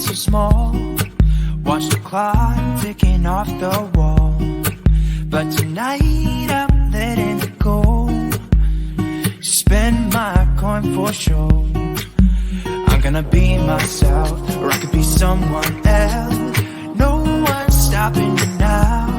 so small. Watch the clock ticking off the wall. But tonight I'm letting it go. Spend my coin for sure. I'm gonna be myself, or I could be someone else. No one's stopping me now.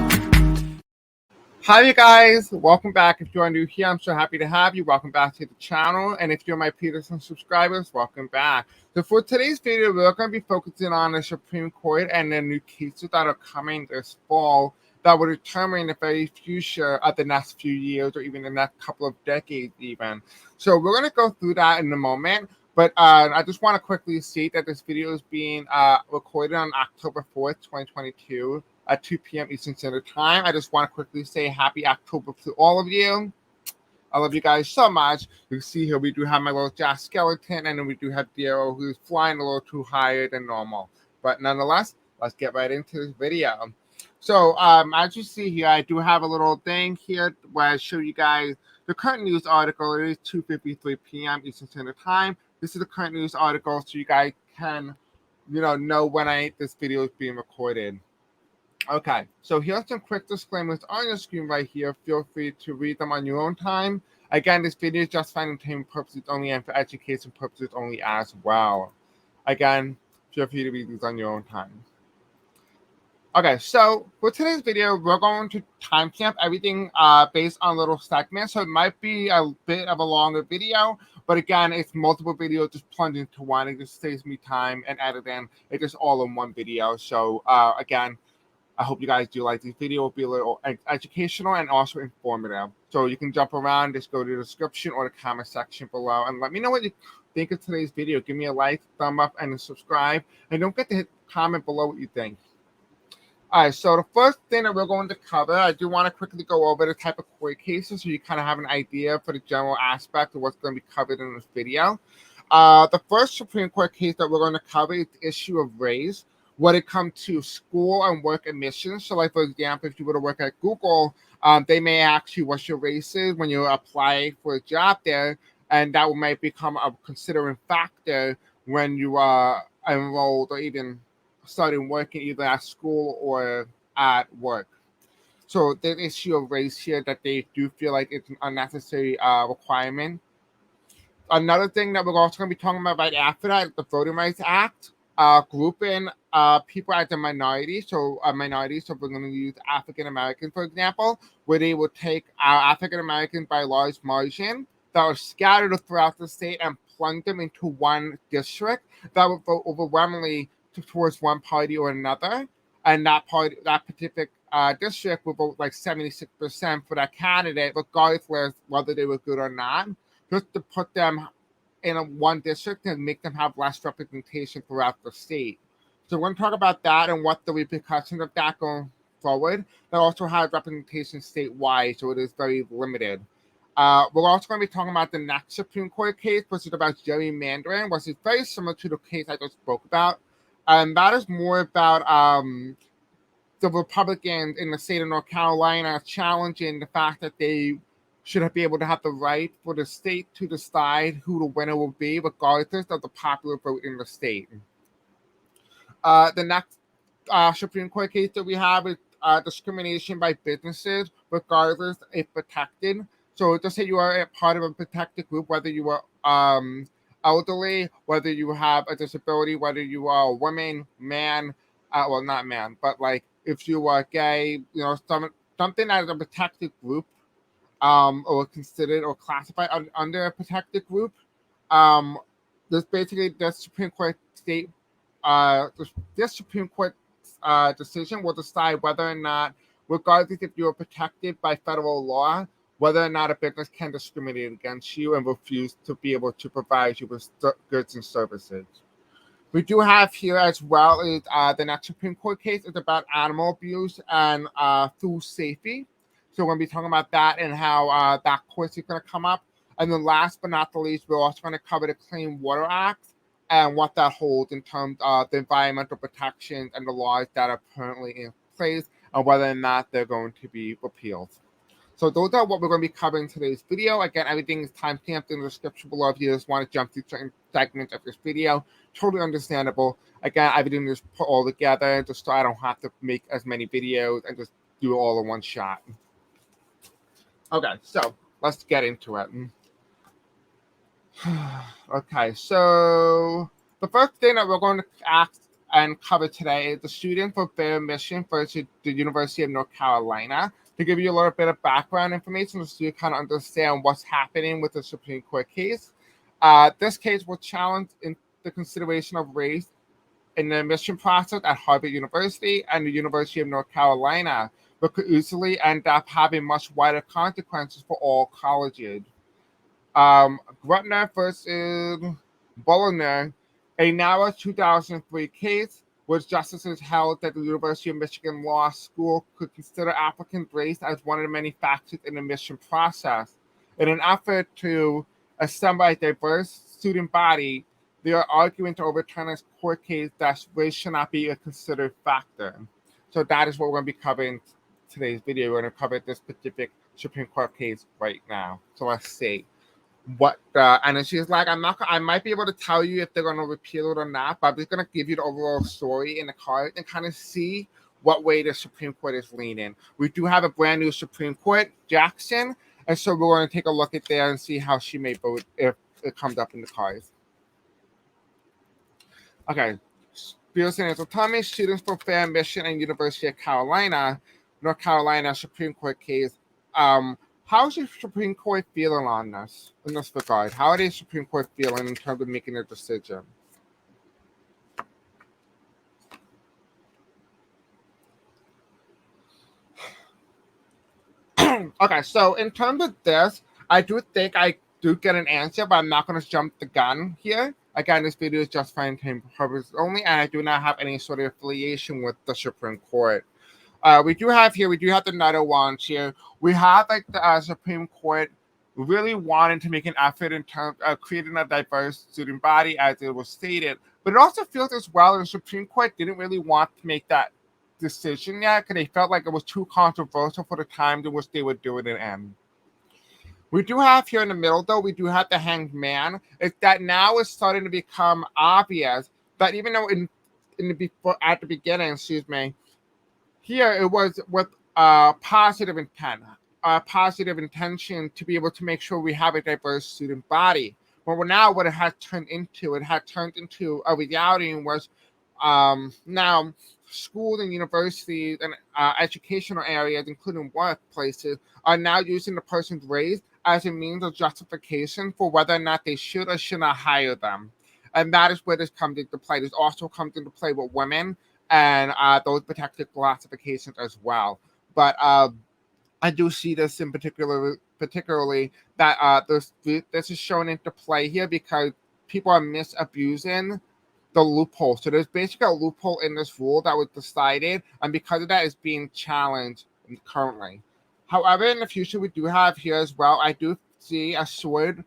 Hi you guys, welcome back. If you are new here, I'm so happy to have you. Welcome back to the channel, and if you're my Peterson subscribers, welcome back. So for today's video, we're going to be focusing on the Supreme Court and the new cases that are coming this fall that will determine the very future of the next few years or even the next couple of decades even. So we're going to go through that in a moment, but I just want to quickly state that this video is being recorded on October 4th, 2022. At 2 p.m. Eastern Standard Time. I just want to quickly say happy October to all of you. I love you guys so much. You can see here we do have my little Jack skeleton, and then we do have Daryl, who's flying a little too higher than normal. But nonetheless, let's get right into this video. So as you see here, I do have a little thing here where I show you guys the current news article. It is 2:53 p.m. Eastern Standard Time. This is the current news article, so you guys can, know when this video is being recorded. Okay, so here's some quick disclaimers on your screen right here. Feel free to read them on your own time. Again, this video is just for entertainment purposes only and for education purposes only as well. Again, feel free to read these on your own time. Okay, so for today's video, we're going to timestamp everything based on little segments. So it might be a bit of a longer video, but again, it's multiple videos just plunged into one. It just saves me time and editing. It's just all in one video. So again, I hope you guys do like this video. It will be a little educational and also informative. So you can jump around, just go to the description or the comment section below and let me know what you think of today's video. Give me a like, thumb up, and a subscribe. And don't forget to hit comment below what you think. All right, so the first thing that we're going to cover, I do want to quickly go over the type of court cases so you kind of have an idea for the general aspect of what's going to be covered in this video. The first Supreme Court case that we're going to cover is the issue of race when it comes to school and work admissions. So like, for example, if you were to work at Google, they may ask you what your race is when you apply for a job there, and that might become a considering factor when you are enrolled or even starting working either at school or at work. So the issue of race here that they do feel like it's an unnecessary requirement. Another thing that we're also going to be talking about right after that is the Voting Rights Act. Grouping people as a minority, so we're going to use African American, for example, where they would take African Americans by a large margin that are scattered throughout the state and plunge them into one district that would vote overwhelmingly towards one party or another, and that particular district would vote like 76% for that candidate, regardless whether they were good or not, just to put them in one district and make them have less representation throughout the state. So we're going to talk about that and what the repercussions of that going forward. That also has representation statewide, so it is very limited. We're also going to be talking about the next Supreme Court case, which is about gerrymandering, which is very similar to the case I just spoke about. That is more about the Republicans in the state of North Carolina challenging the fact that they should be able to have the right for the state to decide who the winner will be, regardless of the popular vote in the state. The next Supreme Court case that we have is discrimination by businesses, regardless if protected. So just say you are a part of a protected group, whether you are elderly, whether you have a disability, whether you are a woman, man, well, not man, but like if you are gay, something that is a protected group, or considered or classified under a protected group. This basically the Supreme Court this Supreme Court decision will decide whether or not, regardless if you are protected by federal law, whether or not a business can discriminate against you and refuse to be able to provide you with goods and services. We do have here as well is the next Supreme Court case is about animal abuse and food safety. So we're going to be talking about that and how that course is going to come up. And then last but not the least, we're also going to cover the Clean Water Act and what that holds in terms of the environmental protections and the laws that are currently in place and whether or not they're going to be repealed. So those are what we're going to be covering in today's video. Again, everything is timestamped in the description below if you just want to jump through certain segments of this video. Totally understandable. Again, everything is put all together just so I don't have to make as many videos and just do it all in one shot. Okay, so let's get into it. Okay, so the first thing that we're going to ask and cover today is the student for fair admission versus the University of North Carolina. To give you a little bit of background information so you kind of understand what's happening with the Supreme Court case. This case was challenged in the consideration of race in the admission process at Harper University and the University of North Carolina, but could easily end up having much wider consequences for all colleges. Grutner versus Bollinger, a narrow 2003 case, which justices held that the University of Michigan Law School could consider applicant race as one of the many factors in the admission process. In an effort to assemble a diverse student body, they are arguing to overturn a court case that race should not be a considered factor. So that is what we're going to be covering in today's video. We're going to cover this specific Supreme Court case right now. So let's see. And then she's like, I might be able to tell you if they're going to repeal it or not, but I'm just going to give you the overall story in the card and kind of see what way the Supreme Court is leaning. We do have a brand new Supreme Court, Jackson, and so we're going to take a look at there and see how she may vote if it comes up in the cards. Okay, Pearson is Tommy, students for fair admission and University of North Carolina Supreme Court case. How's the Supreme Court feeling on this in this regard? How are the Supreme Court feeling in terms of making a decision? Okay, so in terms of this, I do think I do get an answer, but I'm not going to jump the gun here. Again, this video is just for entertainment purposes only, and I do not have any sort of affiliation with the Supreme Court. We do have the Nutter ones here. We have like the Supreme Court really wanting to make an effort in terms of creating a diverse student body, as it was stated. But it also feels as well the Supreme Court didn't really want to make that decision yet because they felt like it was too controversial for the time in which they were doing it in. We do have here in the middle, though, we do have the Hanged Man. It's that now it's starting to become obvious that even though at the beginning, here it was with positive intent, positive intention to be able to make sure we have a diverse student body. But now what it had turned into a reality in which now schools and universities and educational areas, including workplaces, are now using the person's race as a means of justification for whether or not they should or should not hire them. And that is where this comes into play. This also comes into play with women and those protected classifications as well. But I do see this in particularly that this is shown into play here because people are misusing the loophole. So there's basically a loophole in this rule that was decided, and because of that, it's being challenged currently. However, in the future, we do have here as well, I do see a sword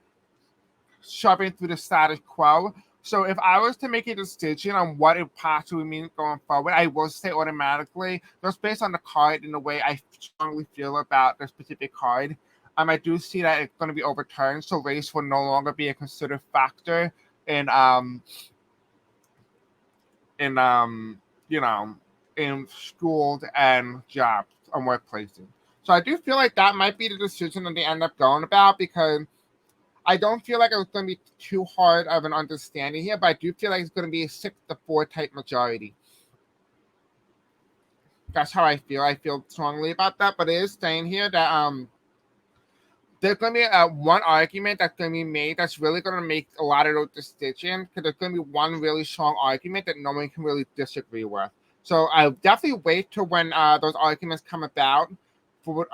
shoving through the status quo. So if I was to make a decision on what it possibly means going forward, I will say automatically, just based on the card and the way I strongly feel about this specific card, I do see that it's going to be overturned. So race will no longer be a considered factor in schools and jobs and workplaces. So I do feel like that might be the decision that they end up going about because I don't feel like it's going to be too hard of an understanding here, but I do feel like it's going to be a 6-4 type majority. That's how I feel. I feel strongly about that, but it is saying here that there's going to be one argument that's going to be made that's really going to make a lot of those decisions because there's going to be one really strong argument that no one can really disagree with. So I'll definitely wait till when those arguments come about for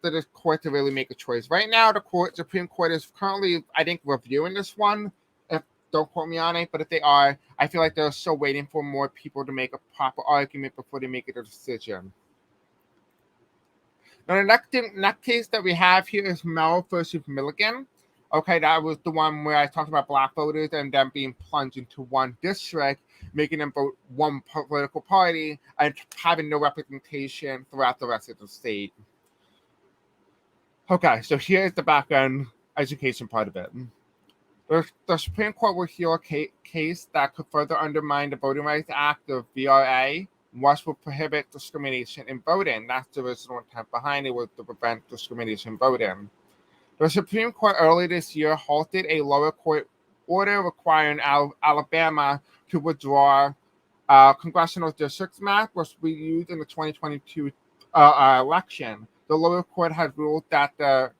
the court to really make a choice. Right now, the Supreme Court is currently, I think, reviewing this one. Don't quote me on it, but if they are, I feel like they're still waiting for more people to make a proper argument before they make a decision. Now, the next case that we have here is Merrill versus Milligan. Okay, that was the one where I talked about black voters and them being plunged into one district, making them vote one political party and having no representation throughout the rest of the state. Okay, so here's the background education part of it. The Supreme Court will hear a case that could further undermine the Voting Rights Act of VRA, which will prohibit discrimination in voting. That's the original intent behind it, was to prevent discrimination in voting. The Supreme Court earlier this year halted a lower court order requiring Alabama to withdraw congressional districts map, which we used in the 2022 election. The lower court had ruled that the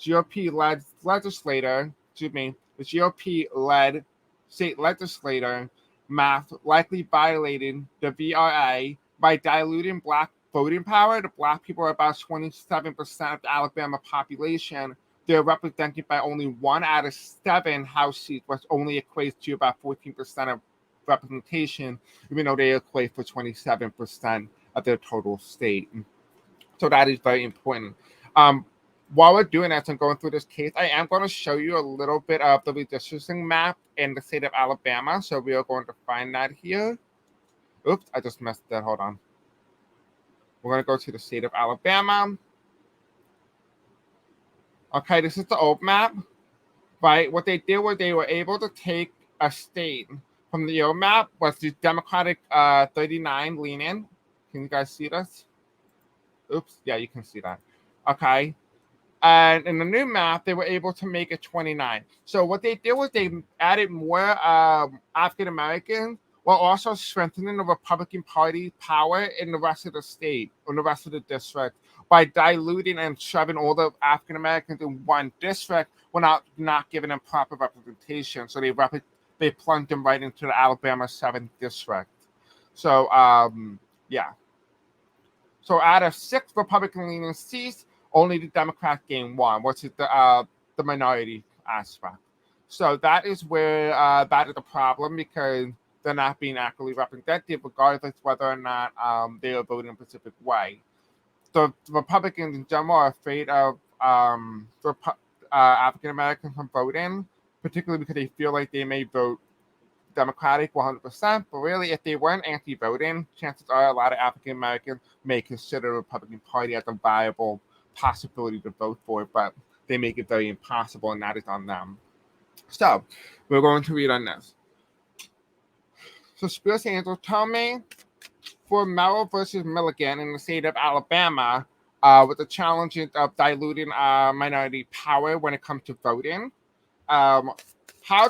GOP-led the GOP-led state legislator map likely violated the VRA by diluting Black voting power. The Black people are about 27% of the Alabama population. They're represented by only 1 out of 7 House seats, which only equates to about 14% of representation, even though they equate for 27% of their total state. So that is very important. While we're doing that and going through this case, I am going to show you a little bit of the redistricting map in the state of Alabama. So we are going to find that here. Oops, I just messed that. Hold on. We're going to go to the state of Alabama. Okay, this is the old map, right? What they did was they were able to take a state from the old map, was the Democratic 39 leaning. Can you guys see this? Oops, yeah, you can see that. Okay. And in the new map, they were able to make it 29. So what they did was they added more African Americans while also strengthening the Republican Party's power in the rest of the state, or the rest of the district, by diluting and shoving all the African Americans in one district without not giving them proper representation. So they plunged them right into the Alabama 7th district. So, yeah. So out of 6 Republican-leaning seats, only the Democrats gained 1, which is the minority aspect. So that is where that is a problem, because they're not being accurately represented, regardless whether or not they are voting in a specific way. The Republicans in general are afraid of African Americans from voting, particularly because they feel like they may vote Democratic 100%, but really, if they weren't anti-voting, chances are a lot of African Americans may consider the Republican Party as a viable possibility to vote for, but they make it very impossible, and that is on them. So, we're going to read on this. So, Spears Angel, tell me, for Merrill versus Milligan in the state of Alabama, with the challenges of diluting minority power when it comes to voting, how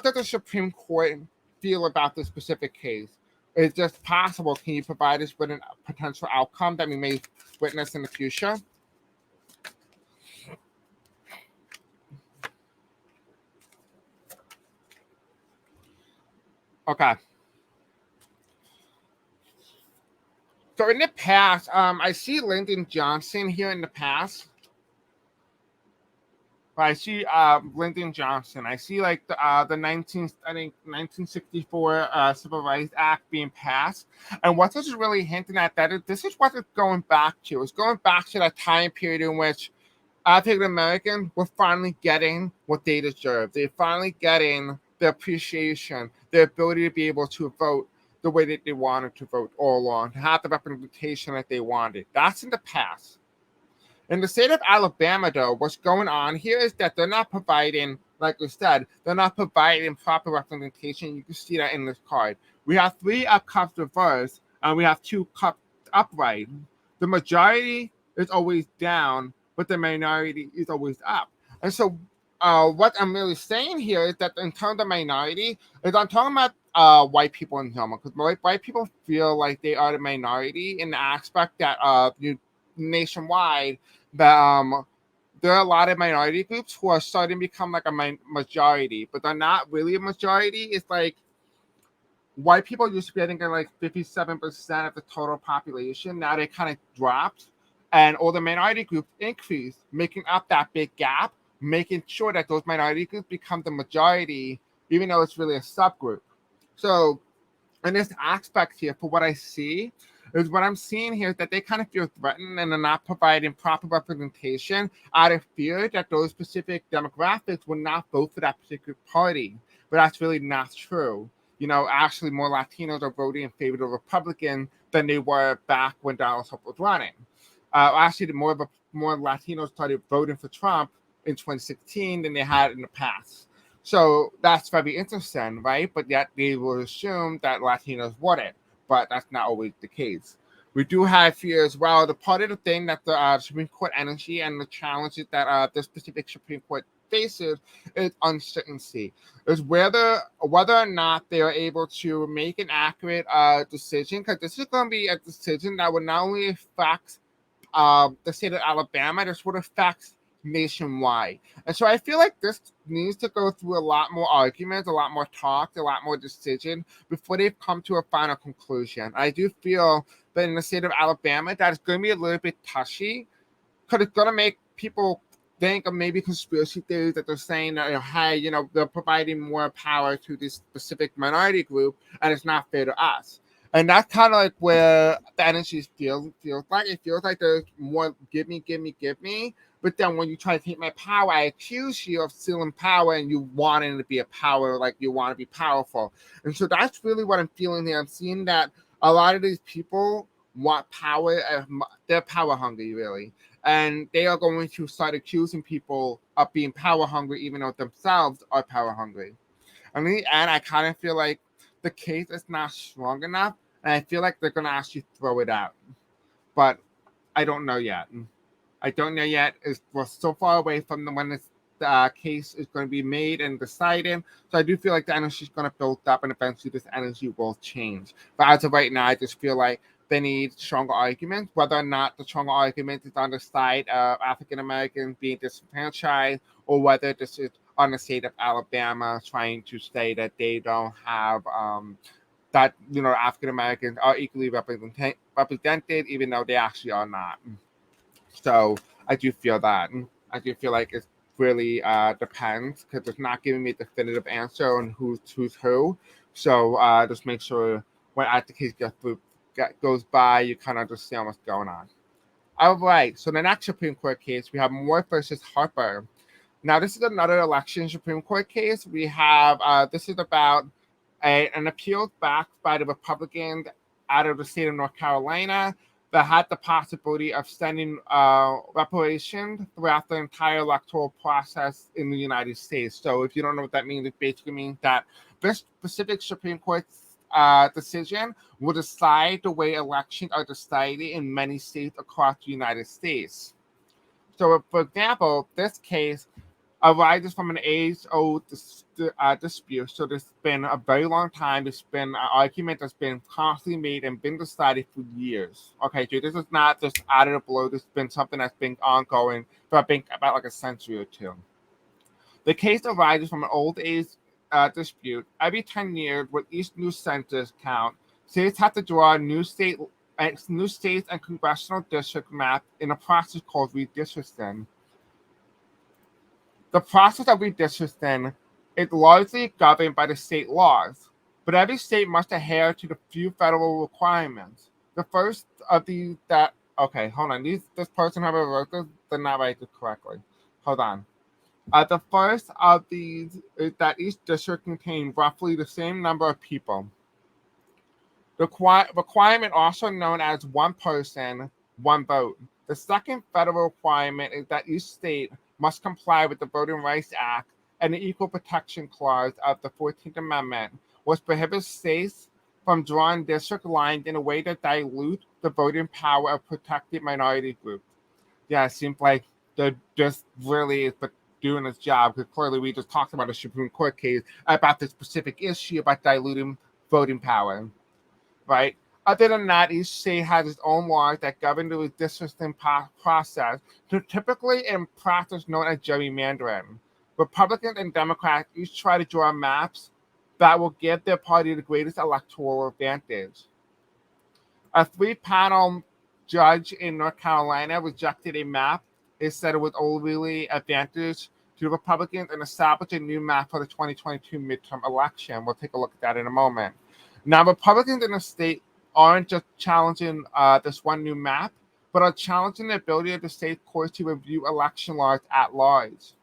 does the Supreme Court feel about this specific case? Is this possible? Can you provide us with a potential outcome that we may witness in the future? Okay. So in the past, I see Lyndon Johnson here in the past. I see Lyndon Johnson. I see like the 1964 Civil Rights Act being passed. And what this is really hinting at, this is what it's going back to. It's going back to that time period in which African Americans were finally getting what they deserve. They're finally getting the appreciation, the ability to be able to vote the way that they wanted to vote all along, to have the representation that they wanted. That's in the past. In the state of Alabama, though, what's going on here is that they're not providing, like we said, they're not providing proper representation. You can see that in this card. We have 3 cups reversed, and we have 2 cups upright. The majority is always down, but the minority is always up. And so what I'm really saying here is that in terms of minority, is I'm talking about white people in general, because white people feel like they are the minority in the aspect that nationwide, that there are a lot of minority groups who are starting to become like a majority, but they're not really a majority. It's like white people used to be, I think, like 57% of the total population. Now they kind of dropped, and all the minority groups increased, making up that big gap, making sure that those minority groups become the majority, even though it's really a subgroup. So in this aspect here, for what I see, is what I'm seeing here is that they kind of feel threatened and are not providing proper representation out of fear that those specific demographics will not vote for that particular party. But that's really not true. You know, actually more Latinos are voting in favor of Republican than they were back when Donald Trump was running. Actually, more of more Latinos started voting for Trump in 2016 than they had in the past. So that's very interesting, right? But yet they will assume that Latinos wouldn't, but that's not always the case. We do have here as well the part of the thing that the Supreme Court energy and the challenges that this specific Supreme Court faces is uncertainty. Is whether or not they are able to make an accurate decision, because this is going to be a decision that will not only affect the state of Alabama, this would affect nationwide. And so I feel like this needs to go through a lot more arguments, a lot more talk, a lot more decision before they've come to a final conclusion. I do feel that in the state of Alabama, that is going to be a little bit touchy because it's going to make people think of maybe conspiracy theories that they're saying that, hey, they're providing more power to this specific minority group and it's not fair to us. And that's kind of like where the energy feels like. It feels like there's more give me. But then when you try to take my power, I accuse you of stealing power and you wanting to be a power, like you want to be powerful. And so that's really what I'm feeling here. I'm seeing that a lot of these people want power. They're power hungry, really. And they are going to start accusing people of being power hungry, even though themselves are power hungry. And in the end, I kind of feel like the case is not strong enough. And I feel like they're going to actually throw it out. But I don't know yet. We're so far away from when this case is going to be made and decided. So I do feel like the energy is going to build up and eventually this energy will change. But as of right now, I just feel like they need stronger arguments, whether or not the stronger argument is on the side of African Americans being disenfranchised or whether this is on the state of Alabama trying to say that they don't have that African Americans are equally represented, even though they actually are not. So I do feel that. I do feel like it really depends because it's not giving me a definitive answer on who's who. So just make sure when the case goes by, you kind of understand what's going on. All right. So the next Supreme Court case, we have Moore versus Harper. Now, this is another election Supreme Court case. We have this is about an appeal backed by the Republicans out of the state of North Carolina that had the possibility of sending reparations throughout the entire electoral process in the United States. So if you don't know what that means, it basically means that this specific Supreme Court decision will decide the way elections are decided in many states across the United States. So, for example, this case arises from an age-old dispute. So there's been a very long time. There's been an argument that's been constantly made and been decided for years. Okay, so this is not just out of the blue. This has been something that's been ongoing for I think about like a century or two. The case arises from an old age dispute. Every 10 years, with each new census count, states have to draw new states and congressional district map in a process called redistricting. The process of redistricting is largely governed by the state laws, but every state must adhere to the few federal requirements. The first of these hold on. This person whoever wrote this did not write this correctly. Hold on. The first of these is that each district contains roughly the same number of people. The requirement, also known as one person, one vote. The second federal requirement is that each state must comply with the Voting Rights Act and the Equal Protection Clause of the 14th Amendment, which prohibits states from drawing district lines in a way that dilute the voting power of protected minority groups. Yeah, it seems like they're just really doing its job, because clearly we just talked about a Supreme Court case about this specific issue about diluting voting power, right? Other than that, each state has its own laws that govern the redistricting process, typically in practice known as gerrymandering. Republicans and Democrats each try to draw maps that will give their party the greatest electoral advantage. A 3-panel judge in North Carolina rejected a map. It said it was overly advantageous to the Republicans and established a new map for the 2022 midterm election. We'll take a look at that in a moment. Now, Republicans in the state aren't just challenging this one new map, but are challenging the ability of the state courts to review election laws at large.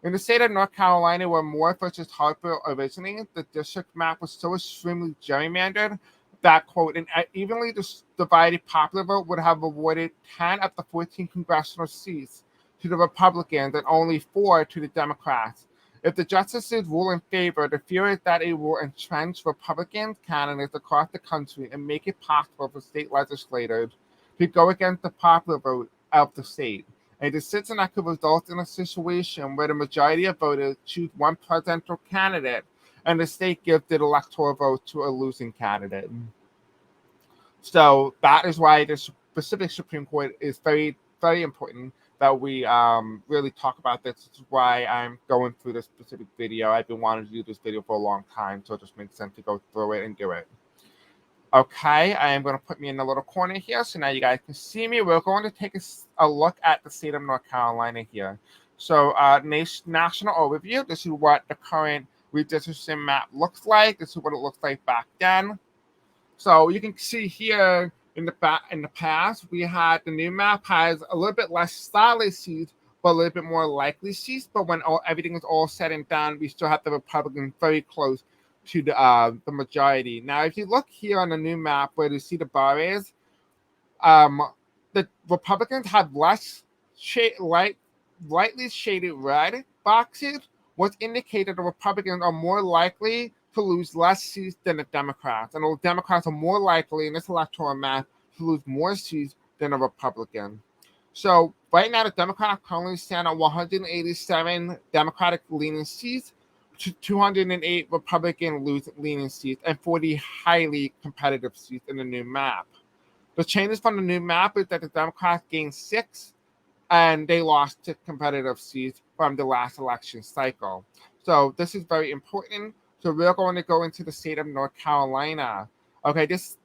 In the state of North Carolina, where Moore versus Harper originated, the district map was so extremely gerrymandered that, quote, an evenly divided popular vote would have awarded 10 of the 14 congressional seats to the Republicans and only 4 to the Democrats. If the justices rule in favor, the fear is that it will entrench Republican candidates across the country and make it possible for state legislators to go against the popular vote of the state. A decision that could result in a situation where the majority of voters choose one presidential candidate and the state gives the electoral vote to a losing candidate. So that is why the specific Supreme Court is very, very important that we really talk about this. This is why I'm going through this specific video. I've been wanting to do this video for a long time, so it just makes sense to go through it and do it. Okay, I am going to put me in the little corner here, so now you guys can see me. We're going to take a look at the state of North Carolina here. So national overview. This is what the current redistricting map looks like. This is what it looks like back then. So you can see here in the past, we had the new map has a little bit less solid seats, but a little bit more likely seats. But when everything is all said and done, we still have the Republicans very close to the majority. Now, if you look here on the new map where you see the bar is, the Republicans have less lightly shaded red boxes, which indicate that the Republicans are more likely to lose less seats than the Democrats. And the Democrats are more likely in this electoral map to lose more seats than the Republican. So right now, the Democrats currently stand on 187 Democratic-leaning seats to 208 Republican-leaning seats and 40 highly competitive seats in the new map. The changes from the new map is that the Democrats gained 6 and they lost 6 competitive seats from the last election cycle. So this is very important. So we're going to go into the state of North Carolina. Okay, this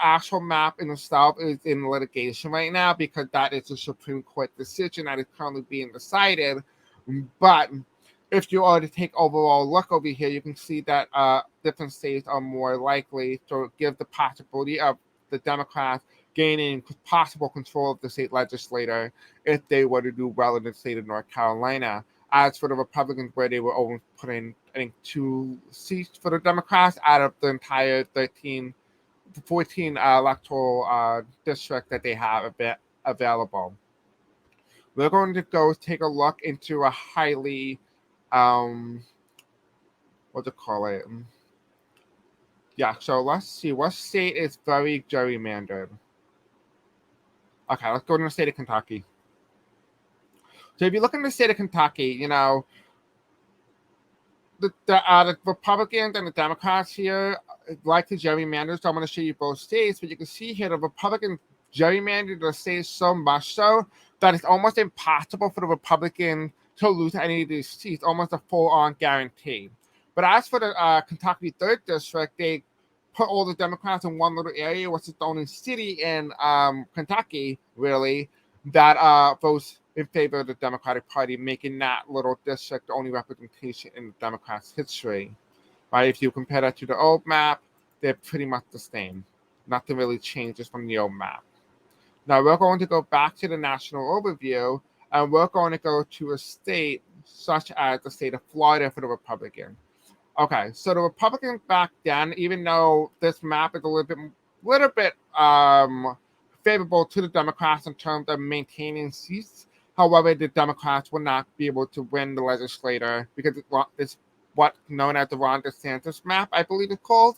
actual map in itself is in litigation right now because that is a Supreme Court decision that is currently being decided. But if you are to take overall look over here, you can see that different states are more likely to give the possibility of the Democrats gaining possible control of the state legislature if they were to do well in the state of North Carolina. As for the Republicans, where they were only putting, I think, 2 seats for the Democrats out of the entire 14 electoral district that they have available. We're going to go take a look into a highly, what to call it? Yeah, so let's see. What state is very gerrymandered? Okay, let's go to the state of Kentucky. So if you look in the state of Kentucky, you know, the Republicans and the Democrats here like to gerrymander. So I'm going to show you both states, but you can see here the Republicans gerrymandered the state so much so that it's almost impossible for the Republicans to lose any of these seats, almost a full-on guarantee. But as for the Kentucky 3rd District, they put all the Democrats in one little area, which is the only city in Kentucky, really, that votes in favor of the Democratic Party, making that little district the only representation in the Democrats' history. Right? If you compare that to the old map, they're pretty much the same. Nothing really changes from the old map. Now we're going to go back to the national overview, and we're going to go to a state such as the state of Florida for the Republican. Okay, so the Republicans back then, even though this map is a little bit favorable to the Democrats in terms of maintaining seats, however, the Democrats will not be able to win the legislature because it's what's known as the Ron DeSantis map, I believe it's called.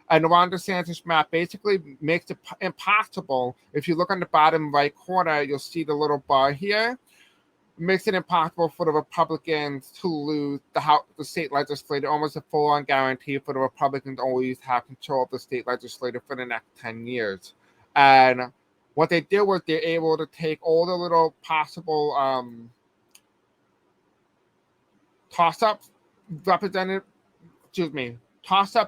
And the Ron DeSantis map basically makes it impossible. If you look on the bottom right corner, you'll see the little bar here. Makes it impossible for the Republicans to lose the state legislature, almost a full-on guarantee for the Republicans to always have control of the state legislature for the next 10 years. And what they did was they're able to take all the little possible toss-up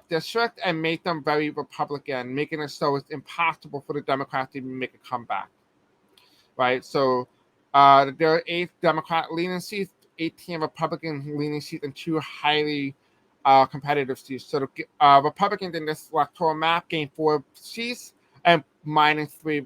district and make them very Republican, making it so it's impossible for the Democrats to even make a comeback. Right? So there are 8 Democrat-leaning seats, 18 Republican-leaning seats, and 2 highly competitive seats. So the Republicans in this electoral map gained 4 seats and minus 3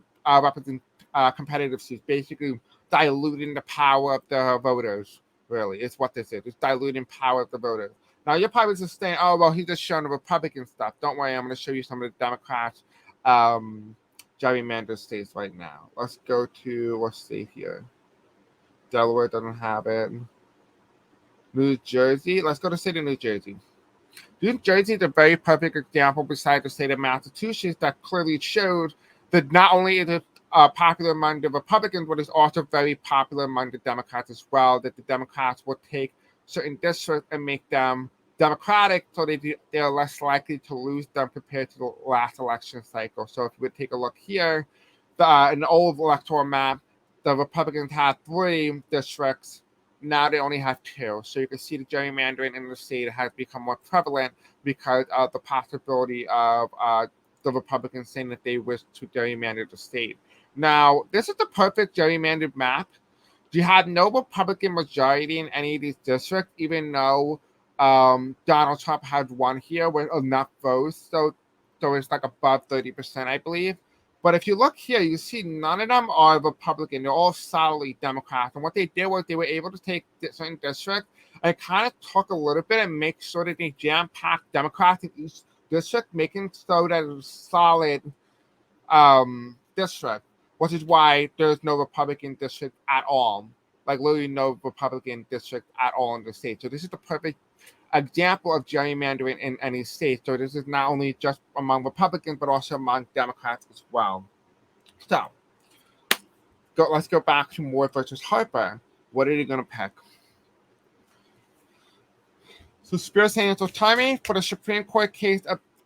competitive seats, basically diluting the power of the voters, really, is what this is. It's diluting power of the voters. Now, you're probably just saying, oh, well, he's just showing the Republican stuff. Don't worry, I'm going to show you some of the Democrats gerrymandered states right now. Let's go to, what state here? Delaware doesn't have it. New Jersey. Let's go to the state of New Jersey. New Jersey is a very perfect example besides the state of Massachusetts that clearly showed that not only is it popular among the Republicans, but it's also very popular among the Democrats as well, that the Democrats will take certain districts and make them Democratic so they're less likely to lose them compared to the last election cycle. So if you would take a look here, in the old electoral map, the Republicans had 3 districts. Now they only have 2. So you can see the gerrymandering in the state has become more prevalent because of the possibility of the Republicans saying that they wish to gerrymander the state. Now, this is the perfect gerrymandered map. You have no Republican majority in any of these districts, even though Donald Trump had won here with enough votes. So it's like above 30%, I believe. But if you look here, you see none of them are Republican. They're all solidly Democrats. And what they did was they were able to take certain districts and kind of talk a little bit and make sure that they jam-packed Democrats in each district, making so that it's solid district, which is why there's no Republican district at all. Like literally no Republican district at all in the state. So this is the perfect example of gerrymandering in any state. So this is not only just among Republicans, but also among Democrats as well. So let's go back to Moore versus Harper. What are you going to pick? So Spears saying, so tell me, for the Supreme Court case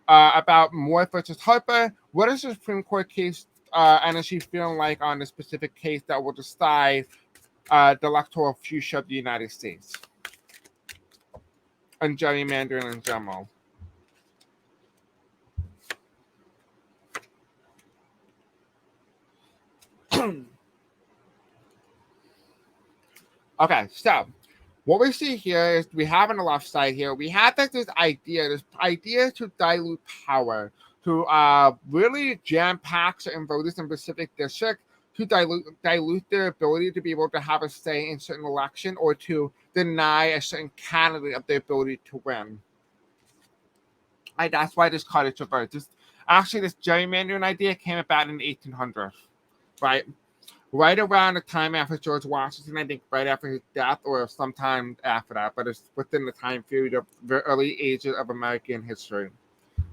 about Moore versus Harper, what is the Supreme Court case energy feeling like on this specific case that will decide the electoral future of the United States and gerrymandering in general? Okay, so what we see here is we have on the left side here, we have this idea to dilute power, to really jam-pack certain voters in specific districts, to dilute their ability to be able to have a say in certain election, or to deny a certain candidate of the ability to win. And that's why this card is reversed. This gerrymandering idea came about in the 1800s, right? Right around the time after George Washington, I think right after his death or sometime after that, but it's within the time period of the early ages of American history,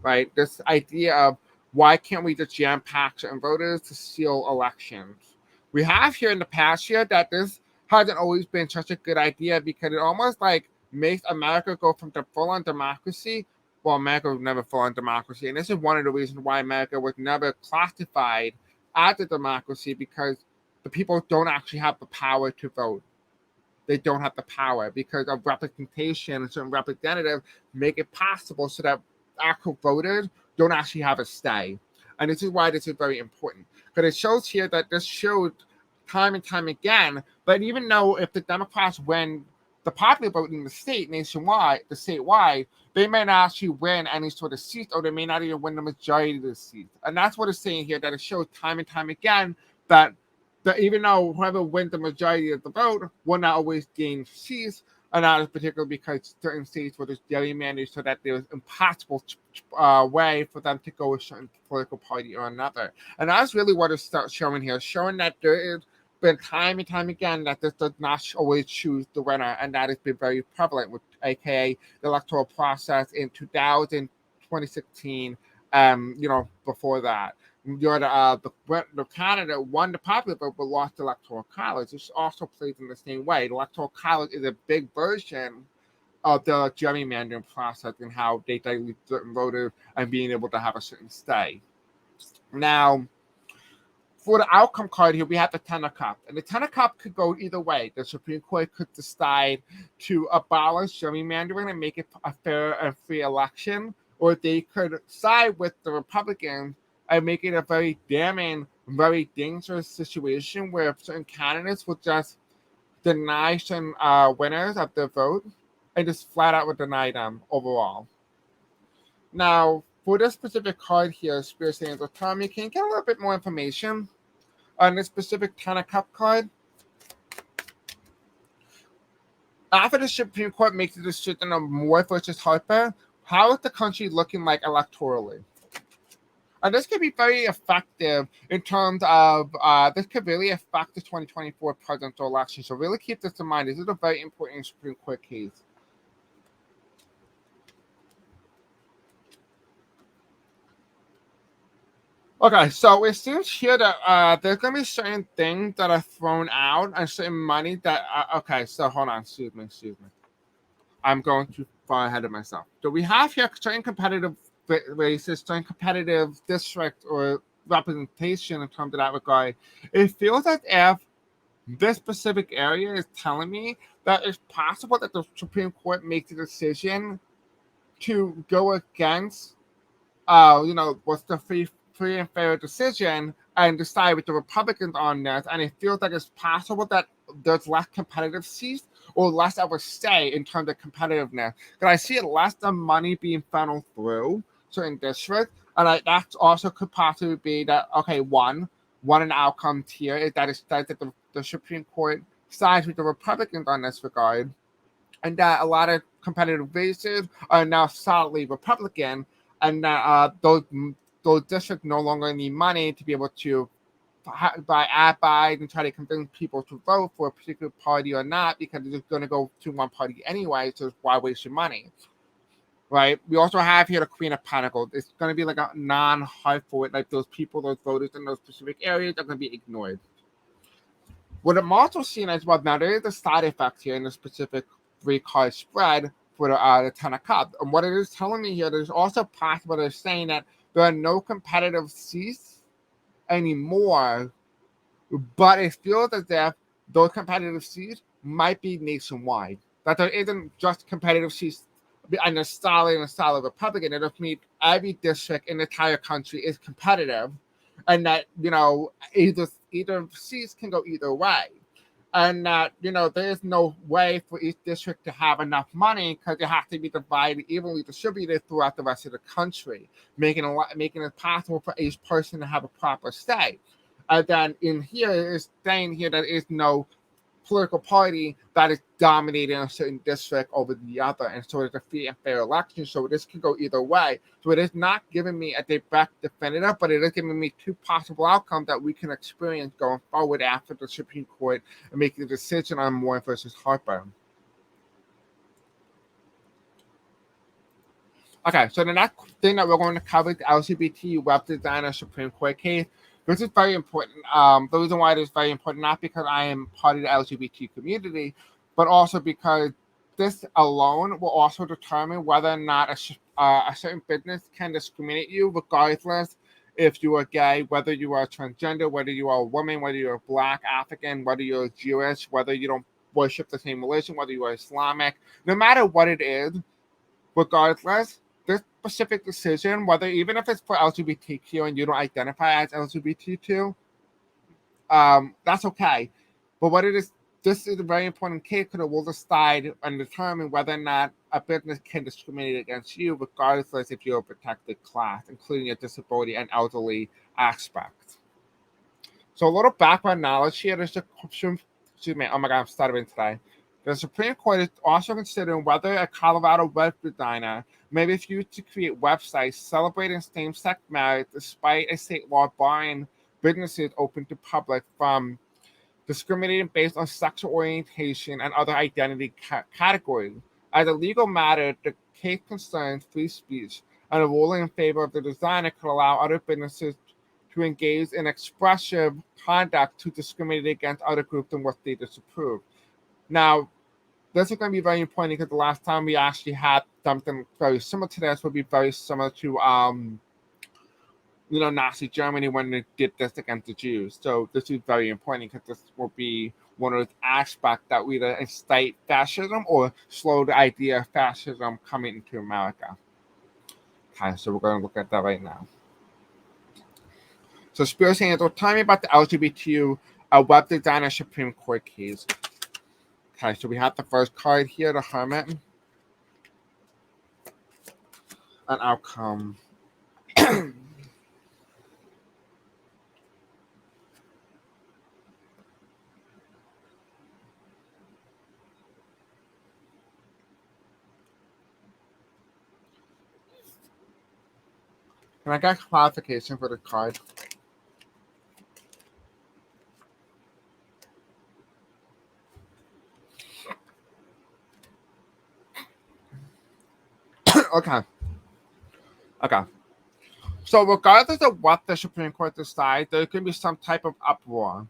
right? This idea of why can't we just jam-pack certain voters to steal elections? We have here in the past year that this hasn't always been such a good idea because it almost like makes America go from the full-on democracy. Well, America was never full-on democracy, and this is one of the reasons why America was never classified as a democracy, because the people don't actually have the power to vote. They don't have the power because of representation, and certain representatives make it possible so that actual voters don't actually have a say. And this is why this is very important. Because it shows here that this showed time and time again, but even though if the Democrats win the popular vote in the state, statewide, they may not actually win any sort of seats, or they may not even win the majority of the seats. And that's what it's saying here, that it shows time and time again that even though whoever wins the majority of the vote will not always gain seats, and that is particularly because certain states were just gerrymandered so that there was impossible way for them to go with a certain political party or another. And that's really what it starts showing here, showing that there has been time and time again that this does not always choose the winner, and that has been very prevalent with aka the electoral process in 2016, before that. The candidate won the popular vote but lost the electoral college. This also plays in the same way. The electoral college is a big version of the gerrymandering process and how they dilute certain voters and being able to have a certain say. Now, for the outcome card here, we have the Ten of Cups. And the Ten of Cups could go either way. The Supreme Court could decide to abolish gerrymandering and make it a fair and free election, or they could side with the Republicans and make it a very damning, very dangerous situation where certain candidates would just deny certain winners of their vote and just flat out would deny them overall. Now, for this specific card here, Spirit saying, so Tommy, can you get a little bit more information on this specific Ten of Cups card? After the Supreme Court makes the decision on Moore versus Harper, how is the country looking like electorally? And this could be very effective in terms of this could really affect the 2024 presidential election. So really keep this in mind. This is a very important Supreme Court case. Okay, so it seems here that there's going to be certain things that are thrown out and certain money that. Okay, so hold on, excuse me. I'm going too far ahead of myself. So we have here certain competitive races, certain competitive district or representation in terms of that regard. It feels as if this specific area is telling me that it's possible that the Supreme Court makes a decision to go against what's the free and fair decision and decide with the Republicans on this. And it feels like it's possible that there's less competitive seats or less of a say in terms of competitiveness. Because I see less of money being funneled through certain districts. And that also could possibly be that, okay, one an outcome here is that it says that the Supreme Court sides with the Republicans on this regard. And that a lot of competitive races are now solidly Republican, and that those districts no longer need money to be able to buy ad buys and try to convince people to vote for a particular party or not, because they're just going to go to one party anyway, so why waste your money? Right? We also have here the Queen of Pentacles. It's going to be like a non-hard forward, like those people, those voters in those specific areas are going to be ignored. What I'm also seeing as well, now there is a side effect here in the specific 3-card spread for the Ten of Cups. And what it is telling me here, there's also possible they're saying that there are no competitive seats anymore, but it feels as if those competitive seats might be nationwide. That there isn't just competitive seats and a solid Republican. It just means every district in the entire country is competitive, and that either seats can go either way. And that there is no way for each district to have enough money because it has to be divided evenly distributed throughout the rest of the country, making it possible for each person to have a proper say. And then in here is saying here that there is no political party that is dominating a certain district over the other, and so it's a free and fair election. So this can go either way. So it is not giving me a direct definitive, but it is giving me two possible outcomes that we can experience going forward after the Supreme Court and making the decision on Moore versus Harper. Okay, so the next thing that we're going to cover is the LGBT web designer Supreme Court case. This is very important. The reason why it is very important, not because I am part of the LGBT community, but also because this alone will also determine whether or not a certain business can discriminate you, regardless if you are gay, whether you are transgender, whether you are a woman, whether you're Black, African, whether you're Jewish, whether you don't worship the same religion, whether you are Islamic. No matter what it is, regardless, this specific decision, whether even if it's for LGBTQ and you don't identify as LGBTQ, that's okay. But what it is, this is a very important case because it will decide and determine whether or not a business can discriminate against you, regardless if you're a protected class, including your disability and elderly aspect. So a little background knowledge here. There's excuse me. Oh my God, I'm stuttering today. The Supreme Court is also considering whether a Colorado web designer may refuse to create websites celebrating same-sex marriage despite a state law barring businesses open to public from discriminating based on sexual orientation and other identity categories. As a legal matter, the case concerns free speech, and a ruling in favor of the designer could allow other businesses to engage in expressive conduct to discriminate against other groups in what they disapprove. Now, this is going to be very important because the last time we actually had something very similar to this would be very similar to Nazi Germany when they did this against the Jews. So this is very important because this will be one of those aspects that will either incite fascism or slow the idea of fascism coming into America. Okay, so we're going to look at that right now. So Spears saying, tell me about the LGBTQ web designer Supreme Court case. Okay, so we have the first card here, the Hermit. An outcome. Can I get clarification for the card? Okay. Okay. So regardless of what the Supreme Court decides, there can be some type of uproar.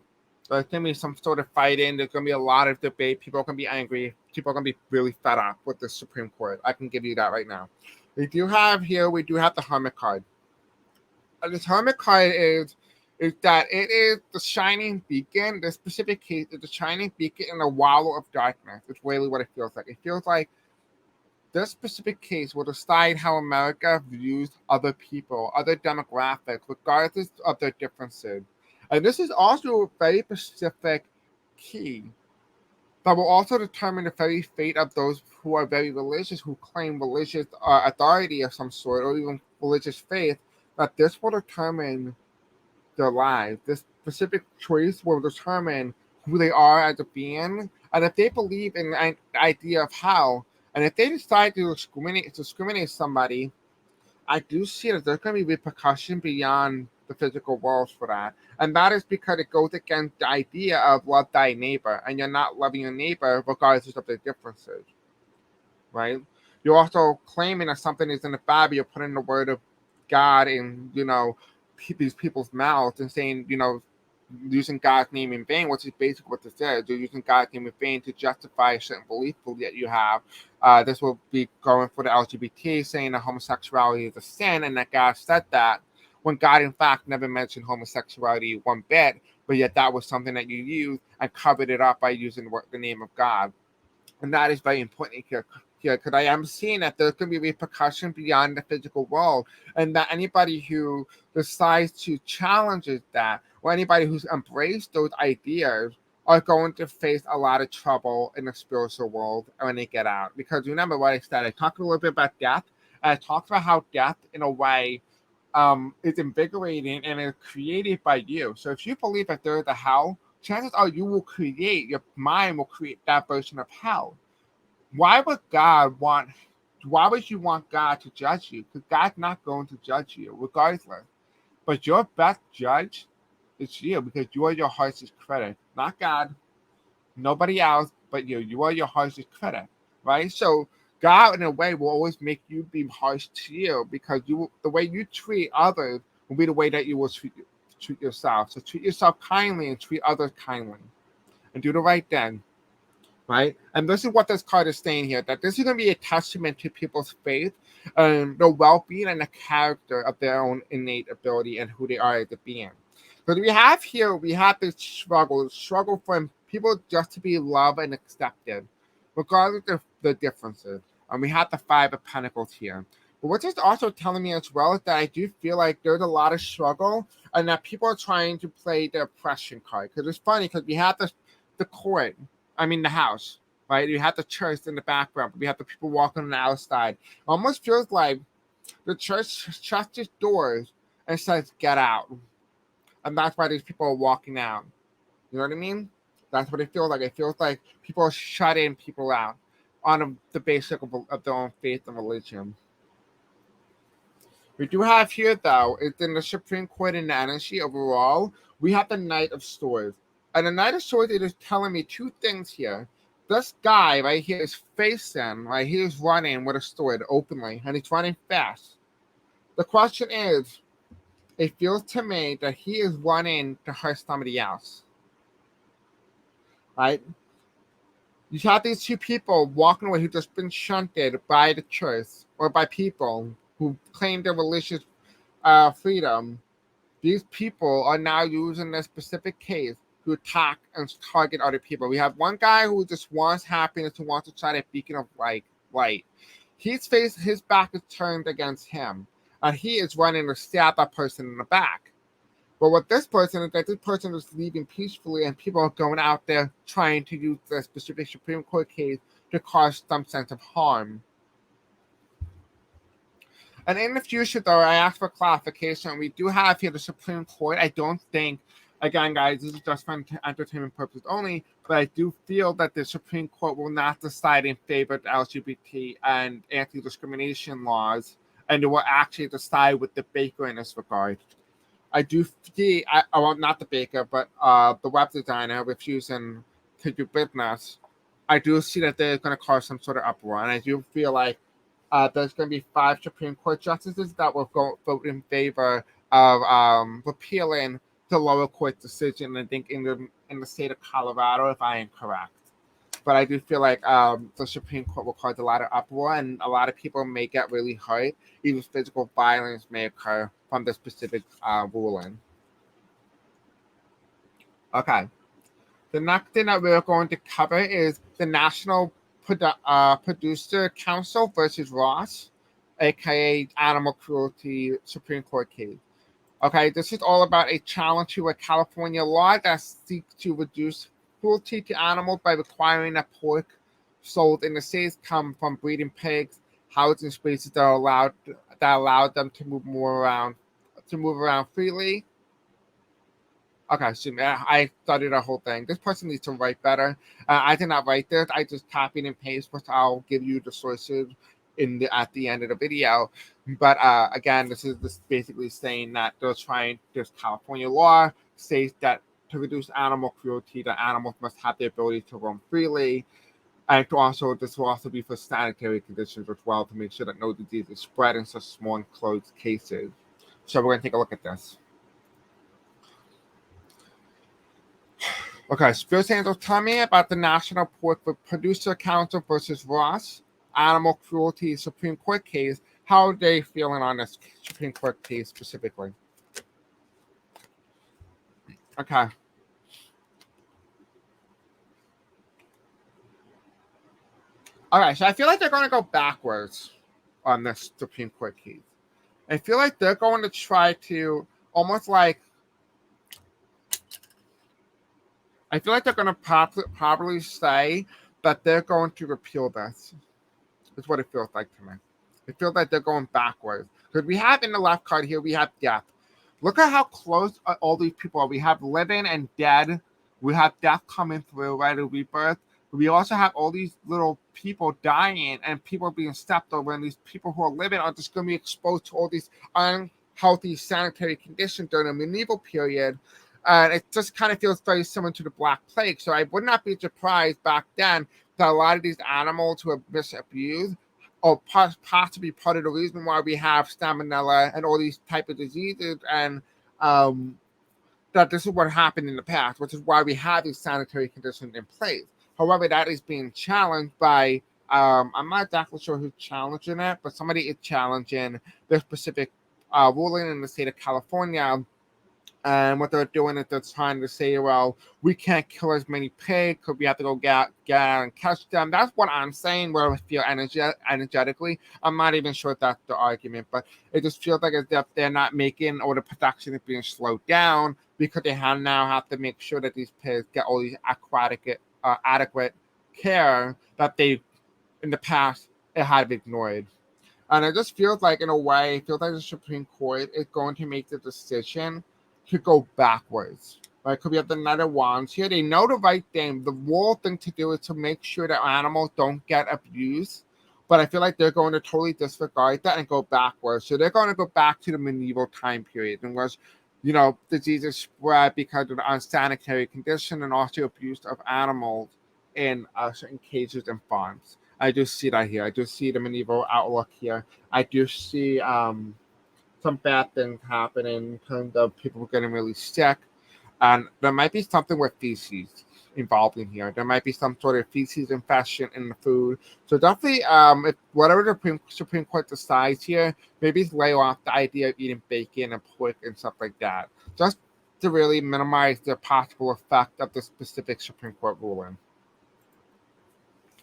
There's going to be some sort of fighting. There's going to be a lot of debate. People are going to be angry. People are going to be really fed up with the Supreme Court. I can give you that right now. We do have the Hermit card. The Hermit card is that it is the shining beacon. The specific case is the shining beacon in a wallow of darkness. It's really what it feels like. It feels like this specific case will decide how America views other people, other demographics, regardless of their differences. And this is also a very specific key that will also determine the very fate of those who are very religious, who claim religious authority of some sort, or even religious faith, that this will determine their lives. This specific choice will determine who they are as a being, and if they believe in the idea of hell, and if they decide to discriminate somebody, I do see that there's going to be repercussion beyond the physical world for that. And that is because it goes against the idea of love thy neighbor, and you're not loving your neighbor regardless of their differences, right? You're also claiming that something is in the Bible. You're putting the word of God in, these people's mouths and saying, using God's name in vain, which is basically what this is. You're using God's name in vain to justify a certain belief that you have. This will be going for the LGBT, saying that homosexuality is a sin, and that God said that, when God, in fact, never mentioned homosexuality one bit, but yet that was something that you used and covered it up by using the name of God. And that is very important here, because I am seeing that there's going to be repercussion beyond the physical world, and that anybody who decides to challenge that, or anybody who's embraced those ideas, are going to face a lot of trouble in the spiritual world when they get out. Because remember what I said, I talked a little bit about death, and I talked about how death, in a way, is invigorating and is created by you. So if you believe that there is a hell, chances are your mind will create that version of hell. Why would you want God to judge you? Because God's not going to judge you regardless. But your best judge is you, because you are your harshest critic, not God, nobody else but you. You are your harshest critic, right? So God, in a way, will always make you be harsh to you, because the way you treat others will be the way that you will treat yourself. So treat yourself kindly and treat others kindly, and do the right thing, right? And this is what this card is saying here, that this is going to be a testament to people's faith, their well-being, and the character of their own innate ability and who they are as a being. So we have this struggle for people just to be loved and accepted, regardless of the differences. And we have the Five of Pentacles here. But what's this also telling me as well is that I do feel like there's a lot of struggle, and that people are trying to play the oppression card. Because it's funny, because we have the house, right? You have the church in the background, but we have the people walking on the outside. It almost feels like the church shuts its doors and says, "Get out." And that's why these people are walking out. You know what I mean? That's what it feels like. It feels like people are shutting people out on the basis of their own faith and religion. We do have here, though, it's in the Supreme Court in the energy overall, we have the Knight of Swords. And the Knight of Swords is telling me two things here. This guy right here is facing, right? He is running with a sword openly, and he's running fast. The question is, it feels to me that he is running to hurt somebody else, right? You have these two people walking away who've just been shunted by the church or by people who claim their religious freedom. These people are now using this specific case to attack and target other people. We have one guy who just wants happiness, who wants to try to beacon of light. His back is turned against him, and he is running to stab that person in the back. But what this person is, that this person is leaving peacefully, and people are going out there trying to use the specific Supreme Court case to cause some sense of harm. And in the future, though, I asked for clarification. We do have here the Supreme Court. I don't think, again, guys, this is just for entertainment purposes only, but I do feel that the Supreme Court will not decide in favor of LGBT and anti-discrimination laws and it will actually decide with the baker in this regard. I do see, well, not the baker, but the web designer refusing to do business. I do see that they're going to cause some sort of uproar, and I do feel like there's going to be 5 Supreme Court justices that will vote in favor of repealing the lower court decision. I think in the state of Colorado, if I am correct. But I do feel like the Supreme Court will cause a lot of uproar, and a lot of people may get really hurt. Even physical violence may occur from the specific ruling. Okay. The next thing that we're going to cover is the National Producer Council versus Ross, aka Animal Cruelty Supreme Court case. Okay, this is all about a challenge to a California law that seeks to reduce cruelty to animals by requiring that pork sold in the states come from breeding pigs, housed in spaces that allow them to move around freely. Okay, so I studied the whole thing. This person needs to write better. I did not write this. I just copied and pasted, but I'll give you the sources at the end of the video. But again, this is basically saying that this California law states that to reduce animal cruelty, the animals must have the ability to roam freely. And this will also be for sanitary conditions as well, to make sure that no disease is spread in such small enclosed cases. So we're going to take a look at this. Okay, Spirit Angels, tell me about the National Pork Producer Council versus Ross Animal Cruelty Supreme Court case. How are they feeling on this Supreme Court case specifically? Okay. All right, so I feel like they're going to go backwards on this Supreme Court case. I feel like they're going to try to almost like, I feel like they're going to probably say that they're going to repeal this. That's what it feels like to me. It feels like they're going backwards. Because we have in the left card here, we have death. Look at how close all these people are. We have living and dead. We have death coming through, right? A rebirth. We also have all these little people dying and people being stepped over. And these people who are living are just going to be exposed to all these unhealthy sanitary conditions during the medieval period. And it just kind of feels very similar to the Black Plague. So I would not be surprised back then that a lot of these animals who have abused or possibly part of the reason why we have salmonella and all these type of diseases, and that this is what happened in the past, which is why we have these sanitary conditions in place. However, that is being challenged by, I'm not exactly sure who's challenging it, but somebody is challenging this specific ruling in the state of California. And what they're doing is they're trying to say, well, we can't kill as many pigs because we have to go get out and catch them. That's what I'm saying, where I feel energetically. I'm not even sure if that's the argument, but it just feels like as if they're not making, or the production is being slowed down because they now have to make sure that these pigs get all these adequate care that they, in the past, it had ignored. And it just feels like, in a way, it feels like the Supreme Court is going to make the decision to go backwards, right? Because we have the Knight of Wands here. They know the right thing. The moral thing to do is to make sure that animals don't get abused. But I feel like they're going to totally disregard that and go backwards. So they're going to go back to the medieval time period, in which, diseases spread because of the unsanitary condition and also abuse of animals in certain cages and farms. I do see that here. I do see the medieval outlook here. I do see some bad things happening in terms of people getting really sick. And there might be something with feces involved in here. There might be some sort of feces infection in the food. So definitely, if whatever the Supreme Court decides here, maybe lay off the idea of eating bacon and pork and stuff like that, just to really minimize the possible effect of the specific Supreme Court ruling.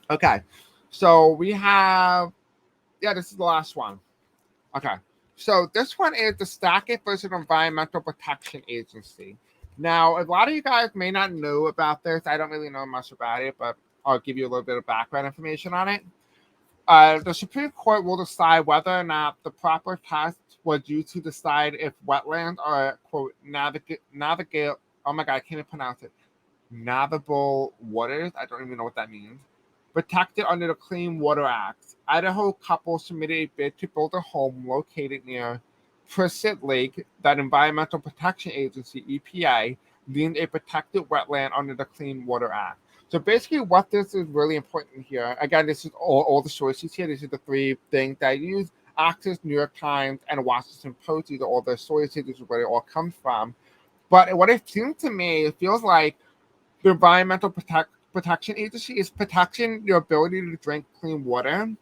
Okay, so we have, this is the last one. Okay. So this one is the Sackett versus Environmental Protection Agency. Now, a lot of you guys may not know about this. I don't really know much about it, but I'll give you a little bit of background information on it. The Supreme Court will decide whether or not the proper test was used to decide if wetlands are, quote, navigable, oh my God, I can't even pronounce it, navigable waters. I don't even know what that means. protected under the Clean Water Act. Idaho couple submitted a bid to build a home located near Priscilla Lake that Environmental Protection Agency, EPA, deemed a protected wetland under the Clean Water Act. So basically what this is really important here, again, this is all the sources here. These are the three things that I use. Access, New York Times, and Washington Post. These are all the sources. This is where it all comes from. But what it seems to me, it feels like the Environmental Protection Agency is protecting your ability to drink clean water,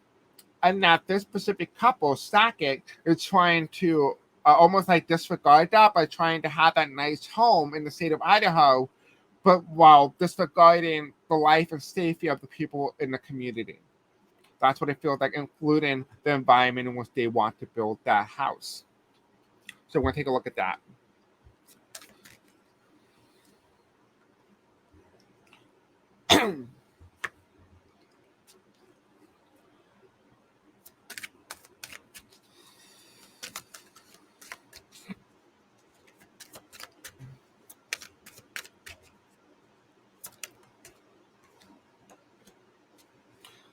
and that this specific couple, Sackett, is trying to almost like disregard that by trying to have that nice home in the state of Idaho, but while disregarding the life and safety of the people in the community. That's what it feels like, including the environment in which they want to build that house. So we're going to take a look at that.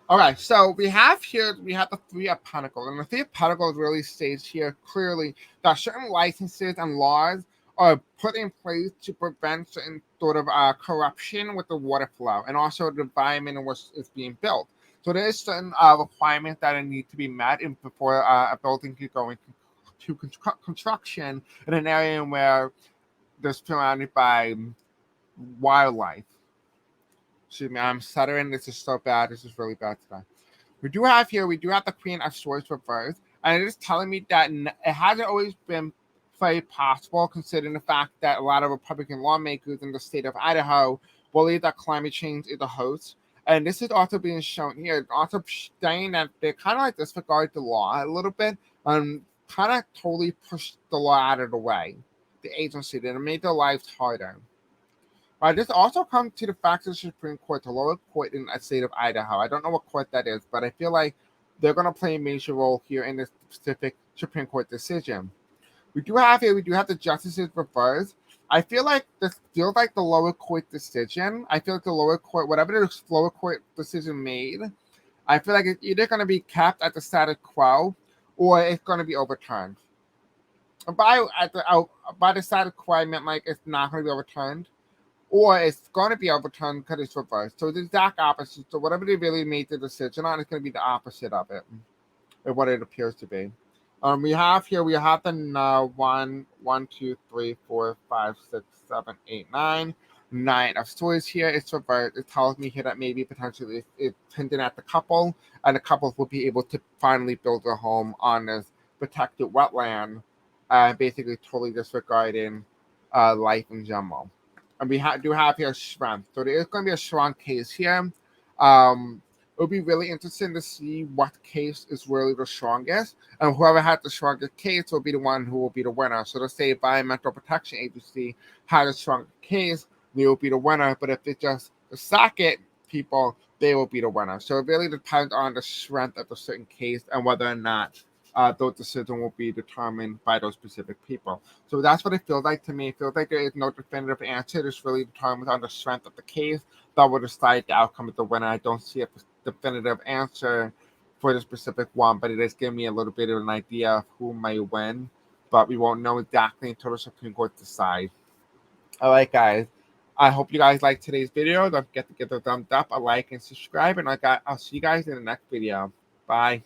All right, so we have the Three of Pentacles, and the Three of Pentacles really states here clearly that certain licenses and laws are put in place to prevent certain sort of corruption with the water flow and also the environment in which it's being built. So there is certain requirements that need to be met before a building can go into construction in an area where they're surrounded by wildlife. Excuse me, I'm stuttering. This is so bad. This is really bad today. We do have the Queen of Swords reversed, and it is telling me that it hasn't always been very possible, considering the fact that a lot of Republican lawmakers in the state of Idaho believe that climate change is a hoax. And this is also being shown here. It's also saying that they kind of like disregard the law a little bit and kind of totally push the law out of the way. The agency did, and made their lives harder. This also comes to the fact of the Supreme Court, the lower court in the state of Idaho. I don't know what court that is, but I feel like they're going to play a major role here in this specific Supreme Court decision. We do have the justices reversed. I feel like this feels like the lower court decision. I feel like the lower court, whatever the lower court decision made, I feel like it's either going to be kept at the status quo or it's going to be overturned. By the status quo, I meant like it's not going to be overturned, or it's going to be overturned because it's reversed. So it's the exact opposite. So whatever they really made the decision on, it's going to be the opposite of it, or what it appears to be. We have the 1, 2, 3, 4, 5, 6, 7, 8, 9. 9 of Swords here. It's reversed. It tells me here that maybe potentially it's hinting at the couple, and the couples will be able to finally build a home on this protected wetland, basically totally disregarding life in general. And we do have here strength. So there is going to be a strong case here. It'll be really interesting to see what case is really the strongest. And whoever has the strongest case will be the one who will be the winner. So let's say Environmental Protection Agency has a strong case, they will be the winner. But if it's just the Sackett people, they will be the winner. So it really depends on the strength of a certain case and whether or not those decisions will be determined by those specific people. So that's what it feels like to me. It feels like there is no definitive answer. It's really determined on the strength of the case that will decide the outcome of the winner. I don't see a definitive answer for the specific one, but it is giving me a little bit of an idea of who might win, but we won't know exactly until the Supreme Court decides. All right, guys. I hope you guys liked today's video. Don't forget to give a thumbs up, a like, and subscribe. And I'll see you guys in the next video. Bye.